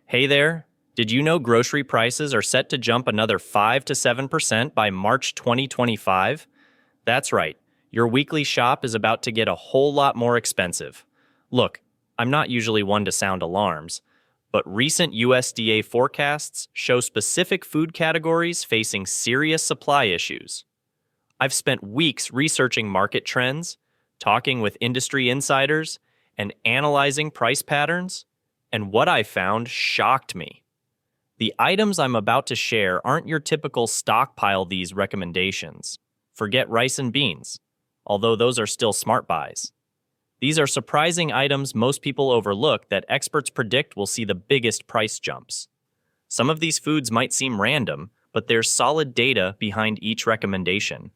Hey there! Did you know grocery prices are set to jump another 5 to 7% by March 2025? That's right, your weekly shop is about to get a whole lot more expensive. Look, I'm not usually one to sound alarms, but recent USDA forecasts show specific food categories facing serious supply issues. I've spent weeks researching market trends, talking with industry insiders, and analyzing price patterns, and what I found shocked me. The items I'm about to share aren't your typical stockpile these recommendations. Forget rice and beans, although those are still smart buys. These are surprising items most people overlook that experts predict will see the biggest price jumps. Some of these foods might seem random, but there's solid data behind each recommendation.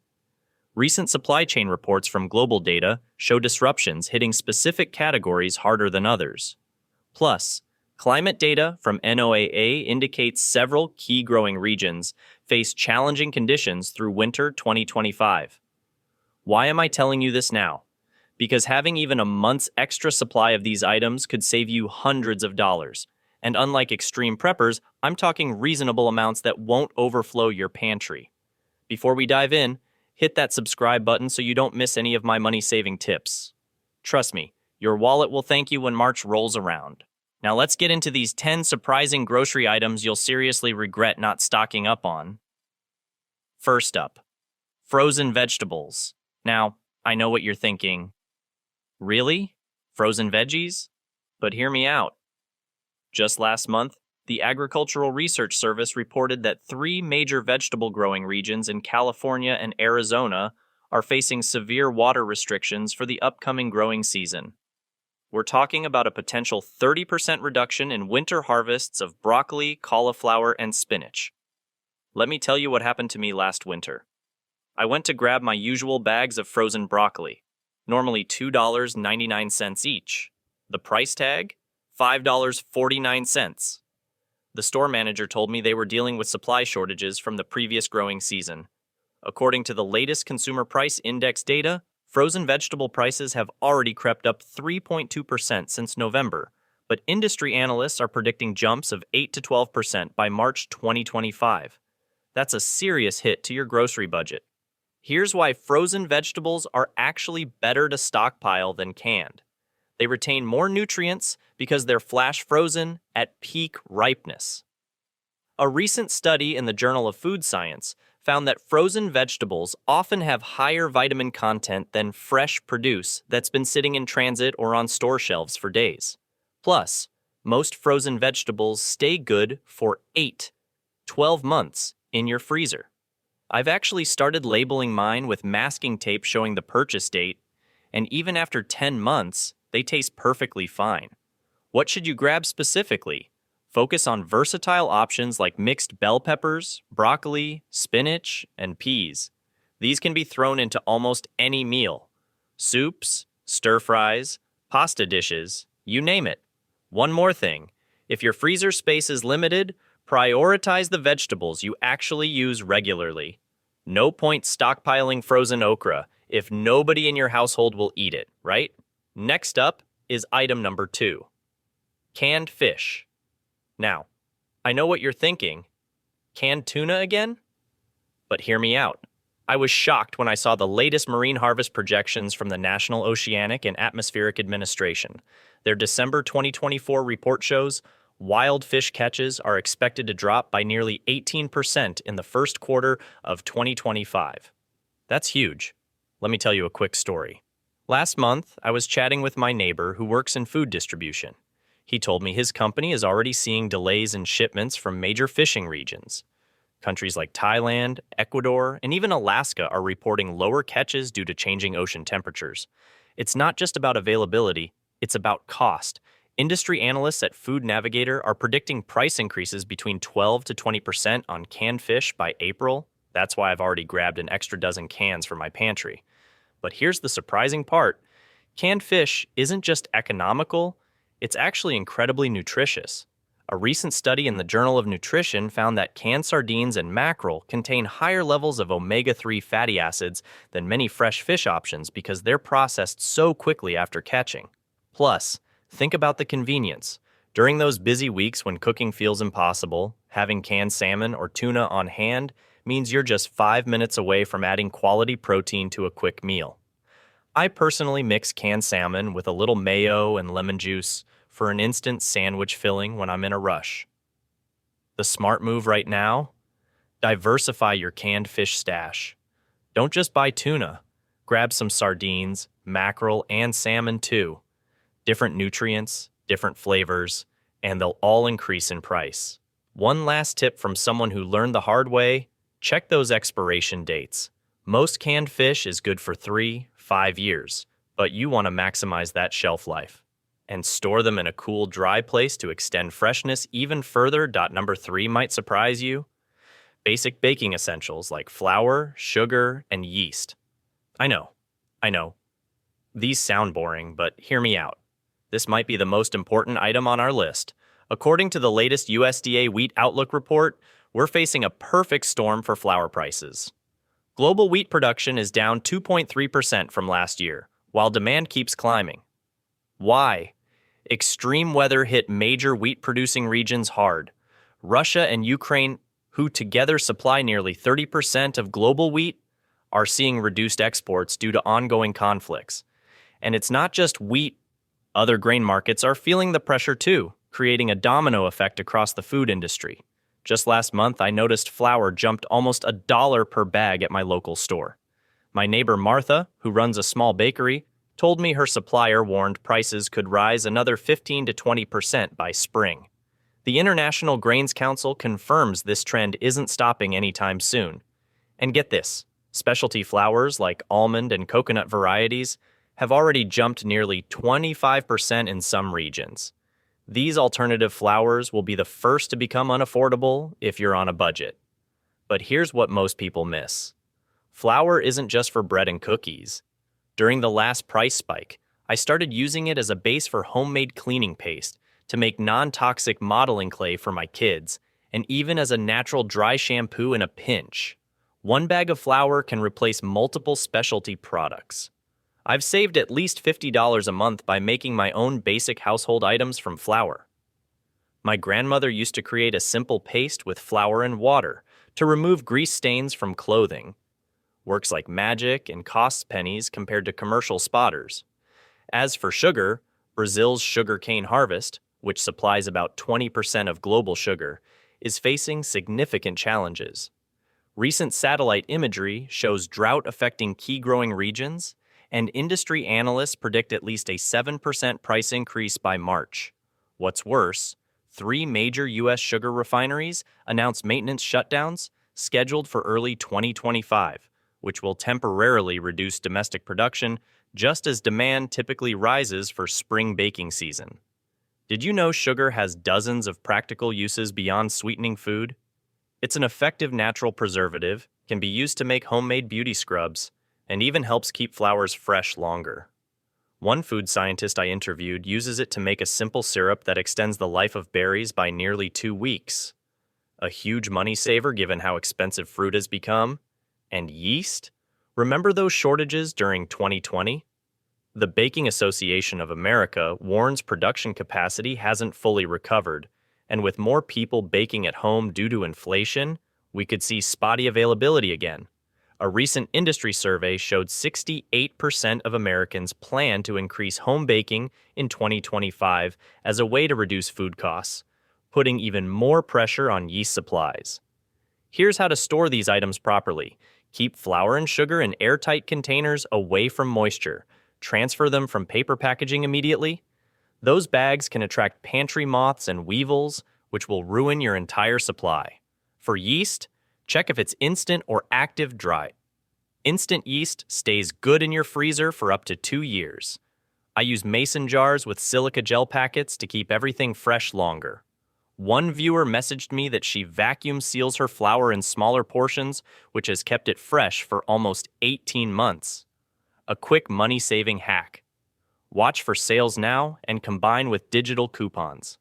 Recent supply chain reports from global data show disruptions hitting specific categories harder than others. Plus, climate data from NOAA indicates several key growing regions face challenging conditions through winter 2025. Why am I telling you this now? Because having even a month's extra supply of these items could save you hundreds of dollars. And unlike extreme preppers, I'm talking reasonable amounts that won't overflow your pantry. Before we dive in, hit that subscribe button so you don't miss any of my money-saving tips. Trust me, your wallet will thank you when March rolls around. Now let's get into these 10 surprising grocery items you'll seriously regret not stocking up on. First up, frozen vegetables. Now, I know what you're thinking. Really? Frozen veggies? But hear me out. Just last month, the Agricultural Research Service reported that 3 major vegetable growing regions in California and Arizona are facing severe water restrictions for the upcoming growing season. We're talking about a potential 30% reduction in winter harvests of broccoli, cauliflower, and spinach. Let me tell you what happened to me last winter. I went to grab my usual bags of frozen broccoli, normally $2.99 each. The price tag? $5.49. The store manager told me they were dealing with supply shortages from the previous growing season. According to the latest Consumer Price Index data, frozen vegetable prices have already crept up 3.2% since November, but industry analysts are predicting jumps of 8 to 12% by March 2025. That's a serious hit to your grocery budget. Here's why frozen vegetables are actually better to stockpile than canned. They retain more nutrients because they're flash frozen at peak ripeness. A recent study in the Journal of Food Science found that frozen vegetables often have higher vitamin content than fresh produce that's been sitting in transit or on store shelves for days. Plus, most frozen vegetables stay good for 12 months in your freezer. I've actually started labeling mine with masking tape showing the purchase date, and even after 10 months, they taste perfectly fine. What should you grab specifically? Focus on versatile options like mixed bell peppers, broccoli, spinach, and peas. These can be thrown into almost any meal. Soups, stir-fries, pasta dishes, you name it. One more thing, if your freezer space is limited, prioritize the vegetables you actually use regularly. No point stockpiling frozen okra if nobody in your household will eat it, right? Next up is item number 2. Canned fish. Now, I know what you're thinking. Canned tuna again? But hear me out. I was shocked when I saw the latest marine harvest projections from the National Oceanic and Atmospheric Administration. Their December 2024 report shows wild fish catches are expected to drop by nearly 18% in the first quarter of 2025. That's huge. Let me tell you a quick story. Last month, I was chatting with my neighbor who works in food distribution. He told me his company is already seeing delays in shipments from major fishing regions. Countries like Thailand, Ecuador, and even Alaska are reporting lower catches due to changing ocean temperatures. It's not just about availability, it's about cost. Industry analysts at Food Navigator are predicting price increases between 12 to 20% on canned fish by April. That's why I've already grabbed an extra dozen cans for my pantry. But here's the surprising part. Canned fish isn't just economical, it's actually incredibly nutritious. A recent study in the Journal of Nutrition found that canned sardines and mackerel contain higher levels of omega-3 fatty acids than many fresh fish options because they're processed so quickly after catching. Plus, think about the convenience. During those busy weeks when cooking feels impossible, having canned salmon or tuna on hand means you're just 5 minutes away from adding quality protein to a quick meal. I personally mix canned salmon with a little mayo and lemon juice for an instant sandwich filling when I'm in a rush. The smart move right now? Diversify your canned fish stash. Don't just buy tuna. Grab some sardines, mackerel, and salmon too. Different nutrients, different flavors, and they'll all increase in price. One last tip from someone who learned the hard way: check those expiration dates. Most canned fish is good for 3-5 years, but you want to maximize that shelf life. And store them in a cool, dry place to extend freshness even further. Number 3 might surprise you. Basic baking essentials like flour, sugar, and yeast. I know. These sound boring, but hear me out. This might be the most important item on our list. According to the latest USDA Wheat Outlook report, we're facing a perfect storm for flour prices. Global wheat production is down 2.3% from last year, while demand keeps climbing. Why? Extreme weather hit major wheat-producing regions hard. Russia and Ukraine, who together supply nearly 30% of global wheat, are seeing reduced exports due to ongoing conflicts. And it's not just wheat. Other grain markets are feeling the pressure too, creating a domino effect across the food industry. Just last month, I noticed flour jumped almost $1 per bag at my local store. My neighbor Martha, who runs a small bakery, told me her supplier warned prices could rise another 15 to 20% by spring. The International Grains Council confirms this trend isn't stopping anytime soon. And get this, specialty flours like almond and coconut varieties have already jumped nearly 25% in some regions. These alternative flours will be the first to become unaffordable if you're on a budget. But here's what most people miss. Flour isn't just for bread and cookies. During the last price spike, I started using it as a base for homemade cleaning paste to make non-toxic modeling clay for my kids, and even as a natural dry shampoo in a pinch. One bag of flour can replace multiple specialty products. I've saved at least $50 a month by making my own basic household items from flour. My grandmother used to create a simple paste with flour and water to remove grease stains from clothing. Works like magic and costs pennies compared to commercial spotters. As for sugar, Brazil's sugarcane harvest, which supplies about 20% of global sugar, is facing significant challenges. Recent satellite imagery shows drought affecting key growing regions, and industry analysts predict at least a 7% price increase by March. What's worse, 3 major U.S. sugar refineries announced maintenance shutdowns scheduled for early 2025, which will temporarily reduce domestic production just as demand typically rises for spring baking season. Did you know sugar has dozens of practical uses beyond sweetening food? It's an effective natural preservative, can be used to make homemade beauty scrubs, and even helps keep flowers fresh longer. One food scientist I interviewed uses it to make a simple syrup that extends the life of berries by nearly 2 weeks. A huge money saver given how expensive fruit has become. And yeast? Remember those shortages during 2020? The Baking Association of America warns production capacity hasn't fully recovered, and with more people baking at home due to inflation, we could see spotty availability again. A recent industry survey showed 68% of Americans plan to increase home baking in 2025 as a way to reduce food costs, putting even more pressure on yeast supplies. Here's how to store these items properly. Keep flour and sugar in airtight containers away from moisture. Transfer them from paper packaging immediately. Those bags can attract pantry moths and weevils, which will ruin your entire supply. For yeast, check if it's instant or active dry. Instant yeast stays good in your freezer for up to 2 years. I use mason jars with silica gel packets to keep everything fresh longer. One viewer messaged me that she vacuum seals her flour in smaller portions, which has kept it fresh for almost 18 months. A quick money-saving hack. Watch for sales now and combine with digital coupons.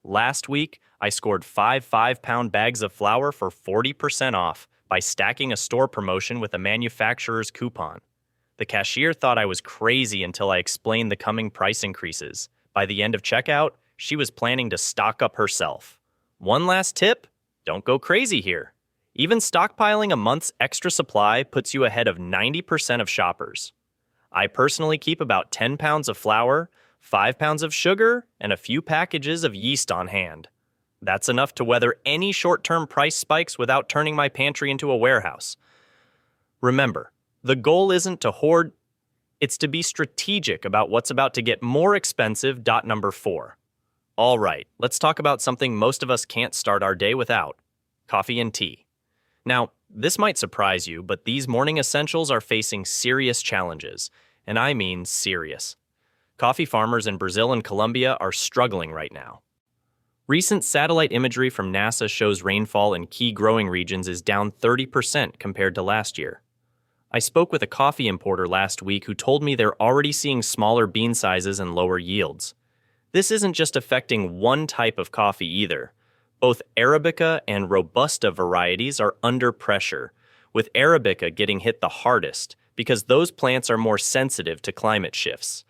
Last week, I scored 5 5-pound bags of flour for 40% off by stacking a store promotion with a manufacturer's coupon. The cashier thought I was crazy until I explained the coming price increases. By the end of checkout, she was planning to stock up herself. One last tip: don't go crazy here. Even stockpiling a month's extra supply puts you ahead of 90% of shoppers. I personally keep about 10 pounds of flour, 5 pounds of sugar, and a few packages of yeast on hand. That's enough to weather any short-term price spikes without turning my pantry into a warehouse. Remember, the goal isn't to hoard, it's to be strategic about what's about to get more expensive. Number 4. All right, let's talk about something most of us can't start our day without: coffee and tea. Now, this might surprise you, but these morning essentials are facing serious challenges, and I mean serious. Coffee farmers in Brazil and Colombia are struggling right now. Recent satellite imagery from NASA shows rainfall in key growing regions is down 30% compared to last year. I spoke with a coffee importer last week who told me they're already seeing smaller bean sizes and lower yields. This isn't just affecting one type of coffee either. Both Arabica and Robusta varieties are under pressure, with Arabica getting hit the hardest because those plants are more sensitive to climate shifts.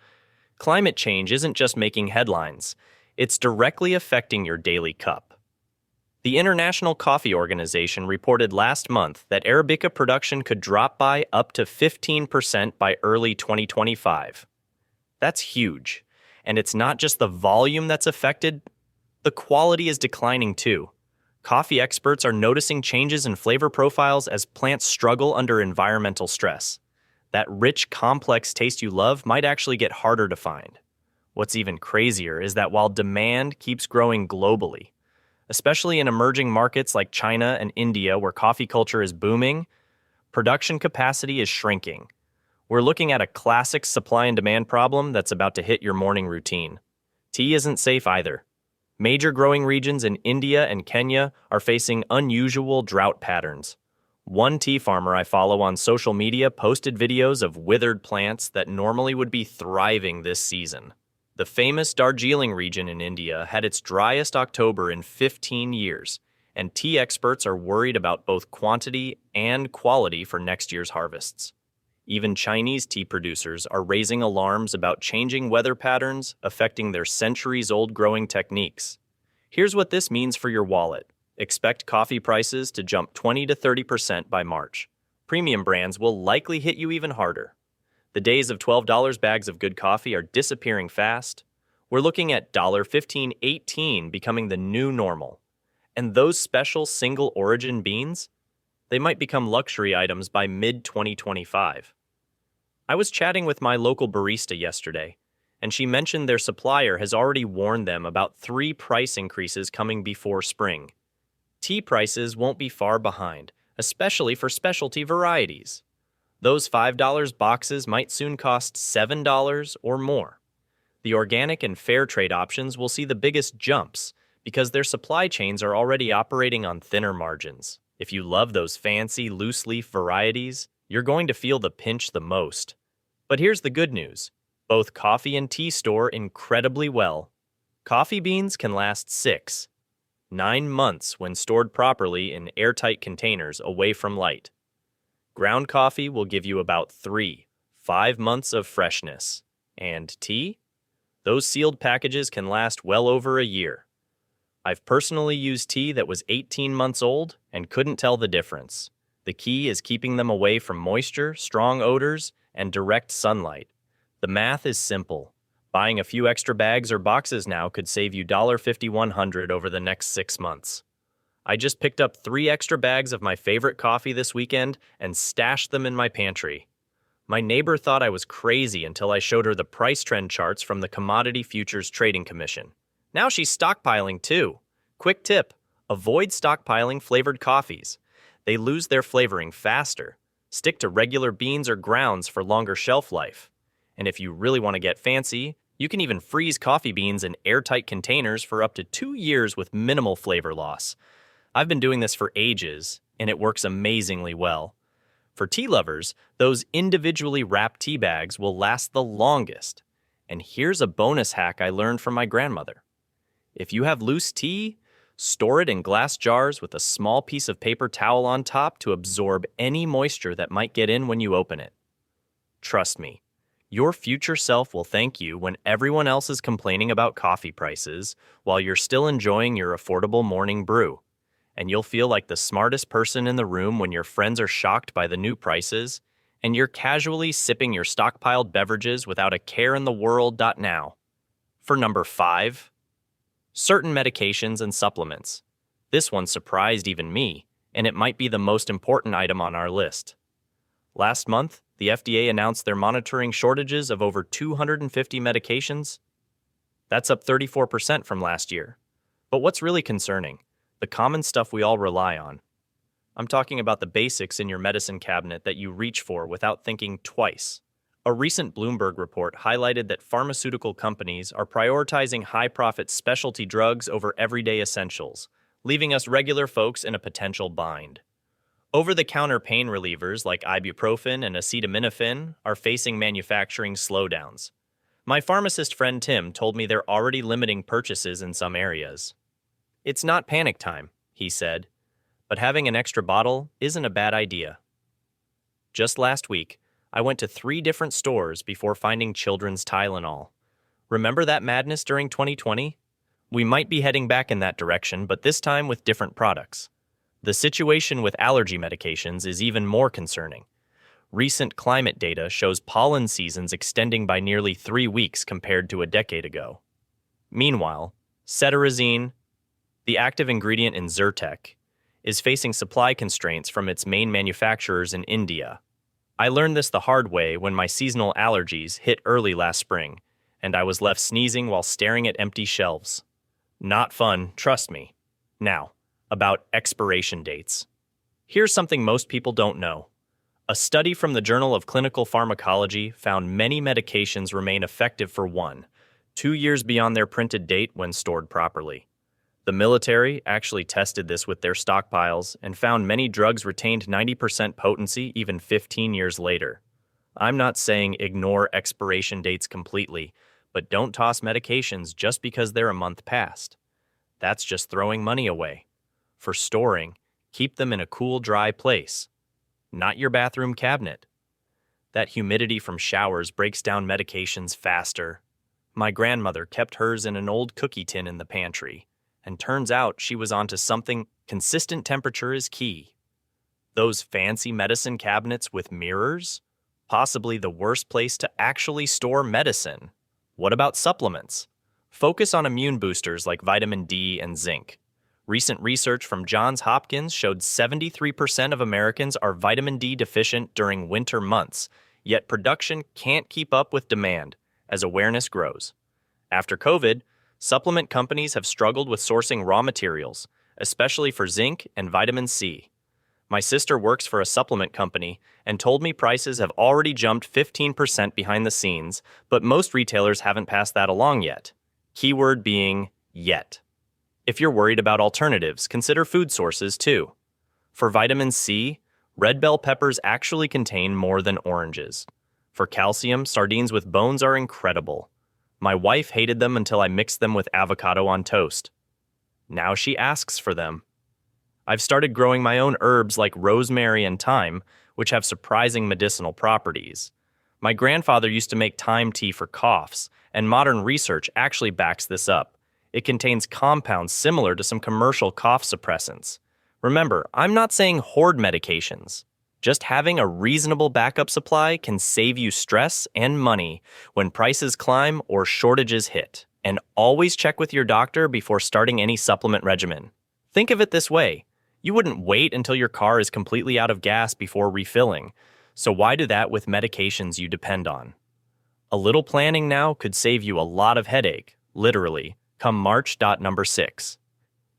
Climate change isn't just making headlines, it's directly affecting your daily cup. The International Coffee Organization reported last month that Arabica production could drop by up to 15% by early 2025. That's huge, and it's not just the volume that's affected, the quality is declining too. Coffee experts are noticing changes in flavor profiles as plants struggle under environmental stress. That rich, complex taste you love might actually get harder to find. What's even crazier is that while demand keeps growing globally, especially in emerging markets like China and India where coffee culture is booming, production capacity is shrinking. We're looking at a classic supply and demand problem that's about to hit your morning routine. Tea isn't safe either. Major growing regions in India and Kenya are facing unusual drought patterns. One tea farmer I follow on social media posted videos of withered plants that normally would be thriving this season. The famous Darjeeling region in India had its driest October in 15 years, and tea experts are worried about both quantity and quality for next year's harvests. Even Chinese tea producers are raising alarms about changing weather patterns affecting their centuries-old growing techniques. Here's what this means for your wallet. Expect coffee prices to jump 20 to 30% by March. Premium brands will likely hit you even harder. The days of $12 bags of good coffee are disappearing fast. We're looking at $15, $18 becoming the new normal. And those special single origin beans? They might become luxury items by mid-2025. I was chatting with my local barista yesterday, and she mentioned their supplier has already warned them about 3 price increases coming before spring. Tea prices won't be far behind, especially for specialty varieties. Those $5 boxes might soon cost $7 or more. The organic and fair trade options will see the biggest jumps because their supply chains are already operating on thinner margins. If you love those fancy loose-leaf varieties, you're going to feel the pinch the most. But here's the good news. Both coffee and tea store incredibly well. Coffee beans can last 9 months when stored properly in airtight containers away from light. Ground coffee will give you about 5 months of freshness. And tea? Those sealed packages can last well over a year. I've personally used tea that was 18 months old and couldn't tell the difference. The key is keeping them away from moisture, strong odors, and direct sunlight. The math is simple. Buying a few extra bags or boxes now could save you $5100 over the next 6 months. I just picked up 3 extra bags of my favorite coffee this weekend and stashed them in my pantry. My neighbor thought I was crazy until I showed her the price trend charts from the Commodity Futures Trading Commission. Now she's stockpiling too. Quick tip: avoid stockpiling flavored coffees. They lose their flavoring faster. Stick to regular beans or grounds for longer shelf life. And if you really want to get fancy, you can even freeze coffee beans in airtight containers for up to 2 years with minimal flavor loss. I've been doing this for ages, and it works amazingly well. For tea lovers, those individually wrapped tea bags will last the longest. And here's a bonus hack I learned from my grandmother. If you have loose tea, store it in glass jars with a small piece of paper towel on top to absorb any moisture that might get in when you open it. Trust me, Your future self will thank you when everyone else is complaining about coffee prices while you're still enjoying your affordable morning brew. And you'll feel like the smartest person in the room when your friends are shocked by the new prices and you're casually sipping your stockpiled beverages without a care in the world. Now. For number 5, certain medications and supplements. This one surprised even me, and it might be the most important item on our list. Last month, the FDA announced they're monitoring shortages of over 250 medications. That's up 34% from last year. But what's really concerning? The common stuff we all rely on. I'm talking about the basics in your medicine cabinet that you reach for without thinking twice. A recent Bloomberg report highlighted that pharmaceutical companies are prioritizing high-profit specialty drugs over everyday essentials, leaving us regular folks in a potential bind. Over-the-counter pain relievers like ibuprofen and acetaminophen are facing manufacturing slowdowns. My pharmacist friend Tim told me they're already limiting purchases in some areas. It's not panic time, he said, but having an extra bottle isn't a bad idea. Just last week, I went to 3 different stores before finding children's Tylenol. Remember that madness during 2020? We might be heading back in that direction, but this time with different products. The situation with allergy medications is even more concerning. Recent climate data shows pollen seasons extending by nearly 3 weeks compared to a decade ago. Meanwhile, cetirizine, the active ingredient in Zyrtec, is facing supply constraints from its main manufacturers in India. I learned this the hard way when my seasonal allergies hit early last spring, and I was left sneezing while staring at empty shelves. Not fun, trust me. Now, about expiration dates. Here's something most people don't know. A study from the Journal of Clinical Pharmacology found many medications remain effective for 1-2 years beyond their printed date when stored properly. The military actually tested this with their stockpiles and found many drugs retained 90% potency even 15 years later. I'm not saying ignore expiration dates completely, but don't toss medications just because they're a month past. That's just throwing money away. For storing, keep them in a cool, dry place, not your bathroom cabinet. That humidity from showers breaks down medications faster. My grandmother kept hers in an old cookie tin in the pantry, and turns out she was onto something. Consistent temperature is key. Those fancy medicine cabinets with mirrors? Possibly the worst place to actually store medicine. What about supplements? Focus on immune boosters like vitamin D and zinc. Recent research from Johns Hopkins showed 73% of Americans are vitamin D deficient during winter months, yet production can't keep up with demand as awareness grows. After COVID, supplement companies have struggled with sourcing raw materials, especially for zinc and vitamin C. My sister works for a supplement company and told me prices have already jumped 15% behind the scenes, but most retailers haven't passed that along yet. Keyword being yet. If you're worried about alternatives, consider food sources too. For vitamin C, red bell peppers actually contain more than oranges. For calcium, sardines with bones are incredible. My wife hated them until I mixed them with avocado on toast. Now she asks for them. I've started growing my own herbs like rosemary and thyme, which have surprising medicinal properties. My grandfather used to make thyme tea for coughs, and modern research actually backs this up. It contains compounds similar to some commercial cough suppressants. Remember, I'm not saying hoard medications. Just having a reasonable backup supply can save you stress and money when prices climb or shortages hit. And always check with your doctor before starting any supplement regimen. Think of it this way. You wouldn't wait until your car is completely out of gas before refilling. So why do that with medications you depend on? A little planning now could save you a lot of headache, literally, come March. Number 6.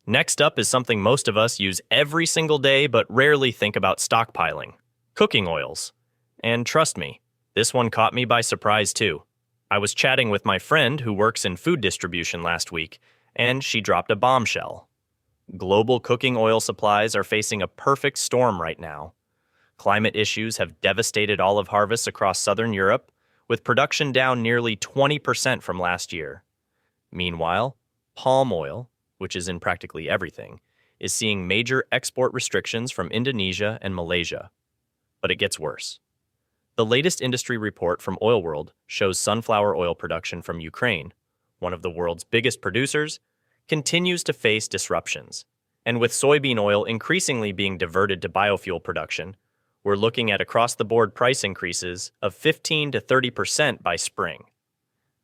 Next up is something most of us use every single day but rarely think about stockpiling. Cooking oils. And trust me, this one caught me by surprise too. I was chatting with my friend who works in food distribution last week, and she dropped a bombshell. Global cooking oil supplies are facing a perfect storm right now. Climate issues have devastated olive harvests across southern Europe, with production down nearly 20% from last year. Meanwhile, palm oil, which is in practically everything, is seeing major export restrictions from Indonesia and Malaysia. But it gets worse. The latest industry report from Oil World shows sunflower oil production from Ukraine, one of the world's biggest producers, continues to face disruptions. And with soybean oil increasingly being diverted to biofuel production, we're looking at across-the-board price increases of 15 to 30% by spring.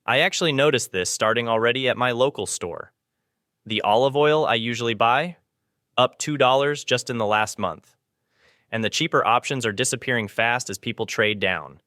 I actually noticed this starting already at my local store. The olive oil I usually buy, up $2 just in the last month. And the cheaper options are disappearing fast as people trade down.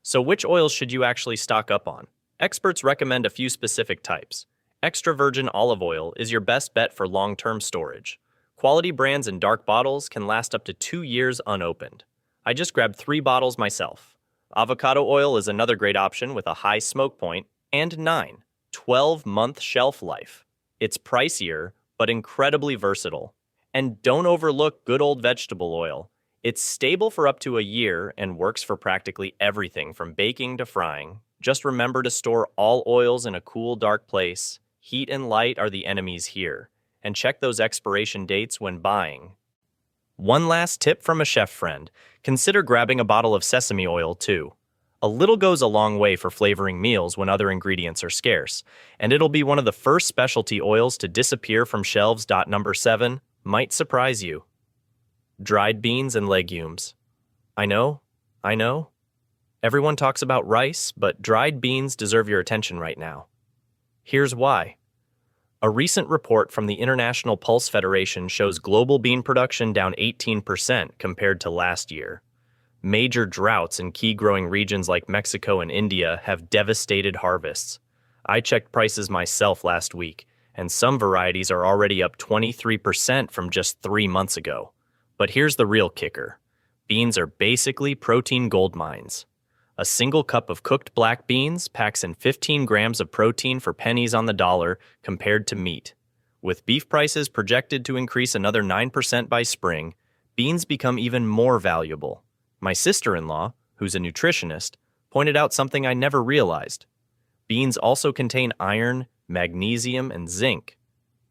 So which oils should you actually stock up on? Experts recommend a few specific types. Extra virgin olive oil is your best bet for long-term storage. Quality brands in dark bottles can last up to 2 years unopened. I just grabbed 3 bottles myself. Avocado oil is another great option with a high smoke point and 12-month shelf life. It's pricier, but incredibly versatile. And don't overlook good old vegetable oil. It's stable for up to a year and works for practically everything from baking to frying. Just remember to store all oils in a cool, dark place. Heat and light are the enemies here. And check those expiration dates when buying. One last tip from a chef friend. Consider grabbing a bottle of sesame oil too. A little goes a long way for flavoring meals when other ingredients are scarce, and it'll be one of the first specialty oils to disappear from shelves. Number 7 might surprise you. Dried beans and legumes. I know. Everyone talks about rice, but dried beans deserve your attention right now. Here's why. A recent report from the International Pulse Federation shows global bean production down 18% compared to last year. Major droughts in key growing regions like Mexico and India have devastated harvests. I checked prices myself last week, and some varieties are already up 23% from just 3 months ago. But here's the real kicker. Beans are basically protein gold mines. A single cup of cooked black beans packs in 15 grams of protein for pennies on the dollar compared to meat. With beef prices projected to increase another 9% by spring, beans become even more valuable. My sister-in-law, who's a nutritionist, pointed out something I never realized. Beans also contain iron, magnesium, and zinc.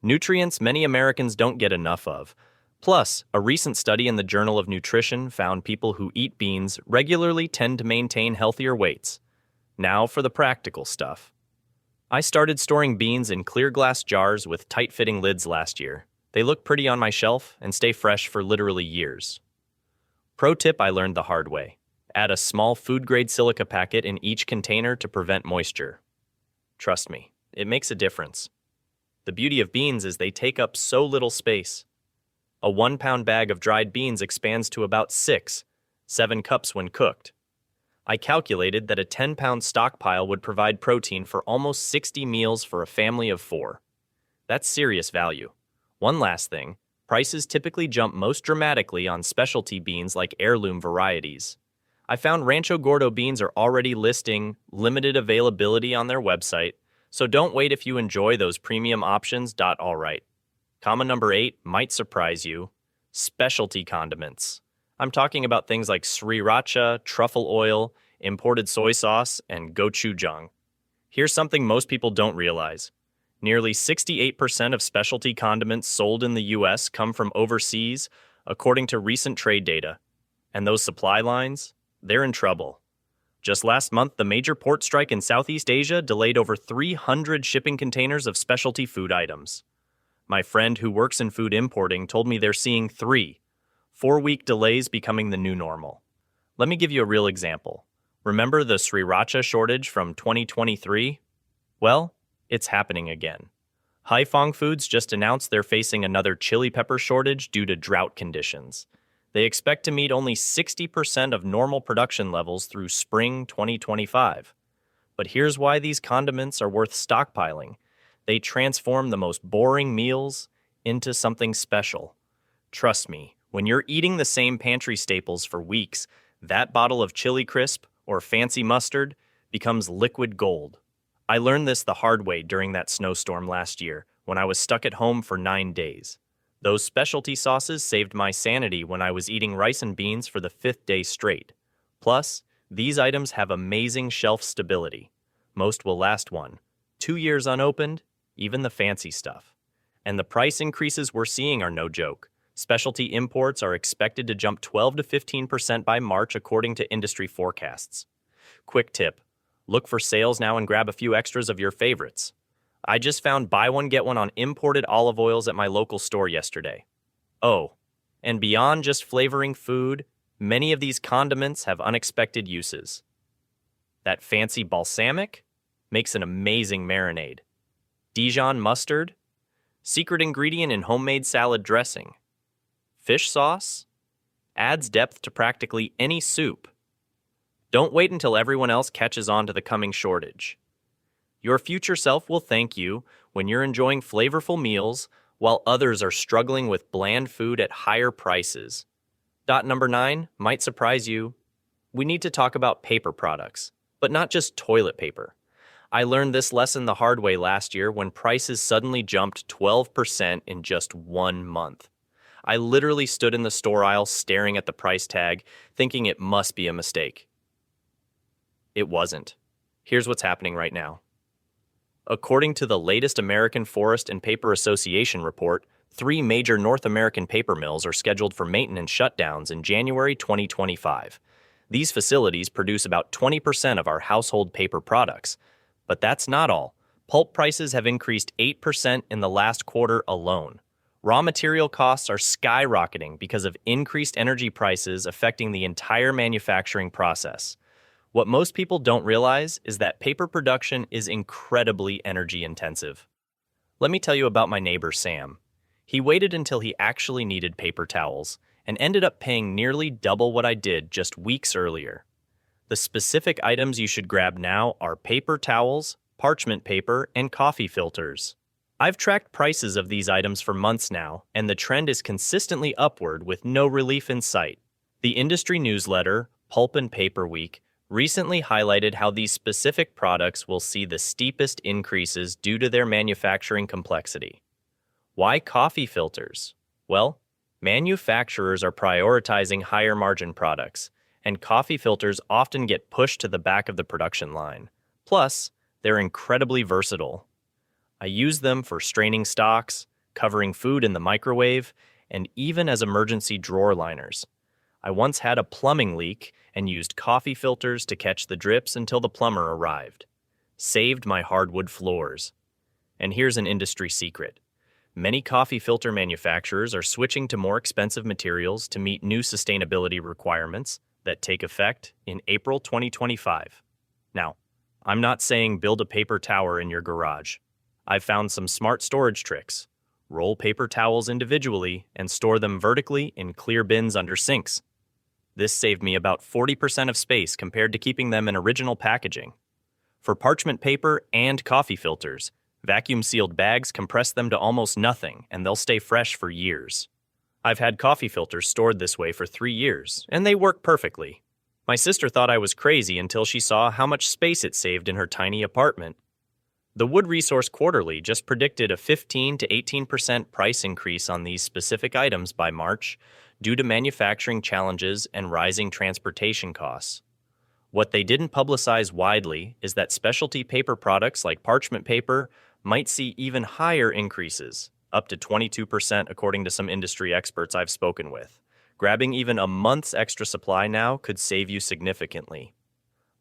Nutrients many Americans don't get enough of. Plus, a recent study in the Journal of Nutrition found people who eat beans regularly tend to maintain healthier weights. Now for the practical stuff. I started storing beans in clear glass jars with tight-fitting lids last year. They look pretty on my shelf and stay fresh for literally years. Pro tip I learned the hard way. Add a small food-grade silica packet in each container to prevent moisture. Trust me, it makes a difference. The beauty of beans is they take up so little space. A 1-pound bag of dried beans expands to about 7 cups when cooked. I calculated that a 10-pound stockpile would provide protein for almost 60 meals for a family of 4. That's serious value. One last thing, prices typically jump most dramatically on specialty beans like heirloom varieties. I found Rancho Gordo beans are already listing limited availability on their website, so don't wait if you enjoy those premium options. Alright. Comma number 8 might surprise you. Specialty condiments. I'm talking about things like sriracha, truffle oil, imported soy sauce, and gochujang. Here's something most people don't realize. Nearly 68% of specialty condiments sold in the U.S. come from overseas, according to recent trade data. And those supply lines? They're in trouble. Just last month, the major port strike in Southeast Asia delayed over 300 shipping containers of specialty food items. My friend who works in food importing told me they're seeing 4-week delays becoming the new normal. Let me give you a real example. Remember the sriracha shortage from 2023? Well, it's happening again. Haiphong Foods just announced they're facing another chili pepper shortage due to drought conditions. They expect to meet only 60% of normal production levels through spring 2025. But here's why these condiments are worth stockpiling. They transform the most boring meals into something special. Trust me, when you're eating the same pantry staples for weeks, that bottle of chili crisp or fancy mustard becomes liquid gold. I learned this the hard way during that snowstorm last year when I was stuck at home for 9 days. Those specialty sauces saved my sanity when I was eating rice and beans for the 5th day straight. Plus, these items have amazing shelf stability. Most will last 2 years unopened, even the fancy stuff. And the price increases we're seeing are no joke. Specialty imports are expected to jump 12 to 15% by March according to industry forecasts. Quick tip: look for sales now and grab a few extras of your favorites. I just found buy one get one on imported olive oils at my local store yesterday. Oh, and beyond just flavoring food, many of these condiments have unexpected uses. That fancy balsamic makes an amazing marinade. Dijon mustard, secret ingredient in homemade salad dressing. Fish sauce adds depth to practically any soup. Don't wait until everyone else catches on to the coming shortage. Your future self will thank you when you're enjoying flavorful meals while others are struggling with bland food at higher prices. Number 9 might surprise you. We need to talk about paper products, but not just toilet paper. I learned this lesson the hard way last year when prices suddenly jumped 12% in just 1 month. I literally stood in the store aisle staring at the price tag, thinking it must be a mistake. It wasn't. Here's what's happening right now. According to the latest American Forest and Paper Association report, 3 major North American paper mills are scheduled for maintenance shutdowns in January 2025. These facilities produce about 20% of our household paper products. But that's not all. Pulp prices have increased 8% in the last quarter alone. Raw material costs are skyrocketing because of increased energy prices affecting the entire manufacturing process. What most people don't realize is that paper production is incredibly energy intensive. Let me tell you about my neighbor Sam. He waited until he actually needed paper towels and ended up paying nearly double what I did just weeks earlier. The specific items you should grab now are paper towels, parchment paper, and coffee filters. I've tracked prices of these items for months now, and the trend is consistently upward with no relief in sight. The industry newsletter, Pulp and Paper Week, recently highlighted how these specific products will see the steepest increases due to their manufacturing complexity. Why coffee filters? Well, manufacturers are prioritizing higher margin products, and coffee filters often get pushed to the back of the production line. Plus, they're incredibly versatile. I use them for straining stocks, covering food in the microwave, and even as emergency drawer liners. I once had a plumbing leak and used coffee filters to catch the drips until the plumber arrived. Saved my hardwood floors. And here's an industry secret. Many coffee filter manufacturers are switching to more expensive materials to meet new sustainability requirements that take effect in April 2025. Now, I'm not saying build a paper tower in your garage. I've found some smart storage tricks. Roll paper towels individually and store them vertically in clear bins under sinks. This saved me about 40% of space compared to keeping them in original packaging. For parchment paper and coffee filters, vacuum-sealed bags compress them to almost nothing and they'll stay fresh for years. I've had coffee filters stored this way for 3 years, and they work perfectly. My sister thought I was crazy until she saw how much space it saved in her tiny apartment. The Wood Resource Quarterly just predicted a 15 to 18% price increase on these specific items by March due to manufacturing challenges and rising transportation costs. What they didn't publicize widely is that specialty paper products like parchment paper might see even higher increases, up to 22% according to some industry experts I've spoken with. Grabbing even a month's extra supply now could save you significantly.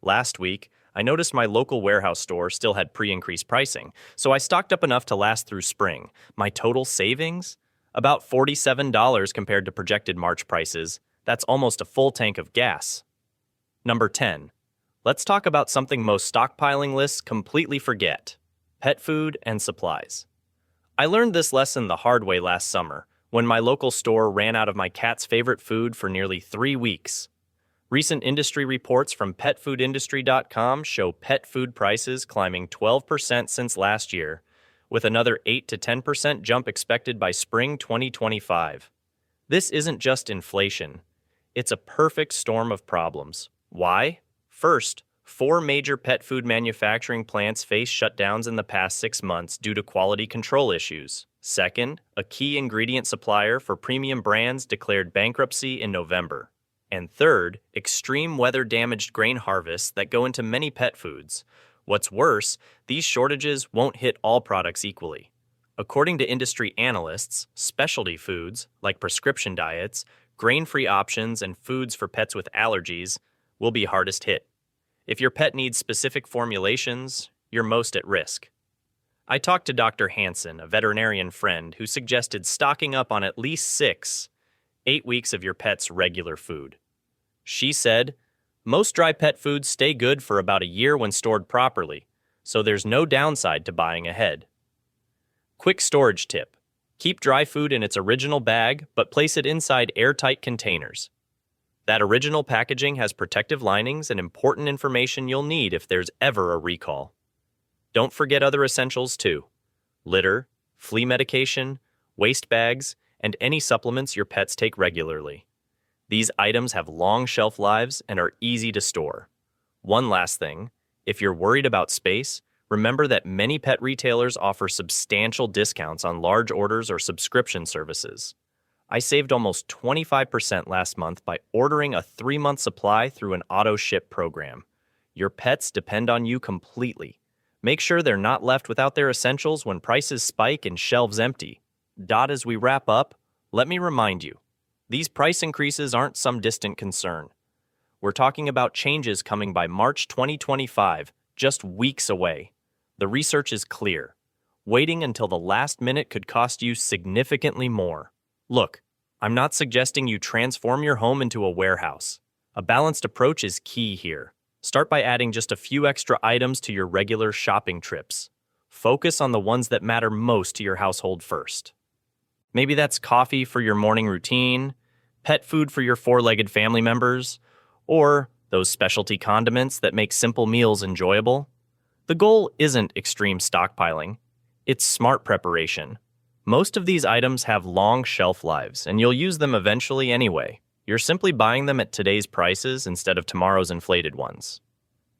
Last week, I noticed my local warehouse store still had pre-increased pricing, so I stocked up enough to last through spring. My total savings? About $47 compared to projected March prices. That's almost a full tank of gas. Number 10. Let's talk about something most stockpiling lists completely forget: pet food and supplies. I learned this lesson the hard way last summer, when my local store ran out of my cat's favorite food for nearly 3 weeks. Recent industry reports from petfoodindustry.com show pet food prices climbing 12% since last year, with another 8 to 10% jump expected by spring 2025. This isn't just inflation. It's a perfect storm of problems. Why? First, 4 major pet food manufacturing plants faced shutdowns in the past 6 months due to quality control issues. Second, a key ingredient supplier for premium brands declared bankruptcy in November. And third, extreme weather-damaged grain harvests that go into many pet foods. What's worse, these shortages won't hit all products equally. According to industry analysts, specialty foods, like prescription diets, grain-free options, and foods for pets with allergies, will be hardest hit. If your pet needs specific formulations, you're most at risk. I talked to Dr. Hansen, a veterinarian friend, who suggested stocking up on at least 8 weeks of your pet's regular food. She said, most dry pet foods stay good for about a year when stored properly, so there's no downside to buying ahead. Quick storage tip. Keep dry food in its original bag, but place it inside airtight containers. That original packaging has protective linings and important information you'll need if there's ever a recall. Don't forget other essentials too. Litter, flea medication, waste bags, and any supplements your pets take regularly. These items have long shelf lives and are easy to store. One last thing, if you're worried about space, remember that many pet retailers offer substantial discounts on large orders or subscription services. I saved almost 25% last month by ordering a 3-month supply through an auto-ship program. Your pets depend on you completely. Make sure they're not left without their essentials when prices spike and shelves empty. As we wrap up, let me remind you, these price increases aren't some distant concern. We're talking about changes coming by March 2025, just weeks away. The research is clear. Waiting until the last minute could cost you significantly more. Look, I'm not suggesting you transform your home into a warehouse. A balanced approach is key here. Start by adding just a few extra items to your regular shopping trips. Focus on the ones that matter most to your household first. Maybe that's coffee for your morning routine, pet food for your 4-legged family members, or those specialty condiments that make simple meals enjoyable. The goal isn't extreme stockpiling. It's smart preparation. Most of these items have long shelf lives, and you'll use them eventually anyway. You're simply buying them at today's prices instead of tomorrow's inflated ones.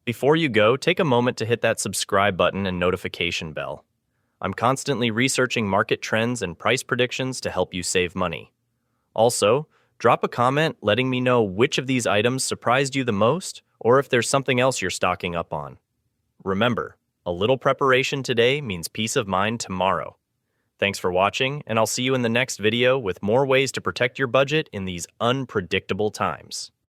Before you go, take a moment to hit that subscribe button and notification bell. I'm constantly researching market trends and price predictions to help you save money. Also, drop a comment letting me know which of these items surprised you the most, or if there's something else you're stocking up on. Remember, a little preparation today means peace of mind tomorrow. Thanks for watching, and I'll see you in the next video with more ways to protect your budget in these unpredictable times.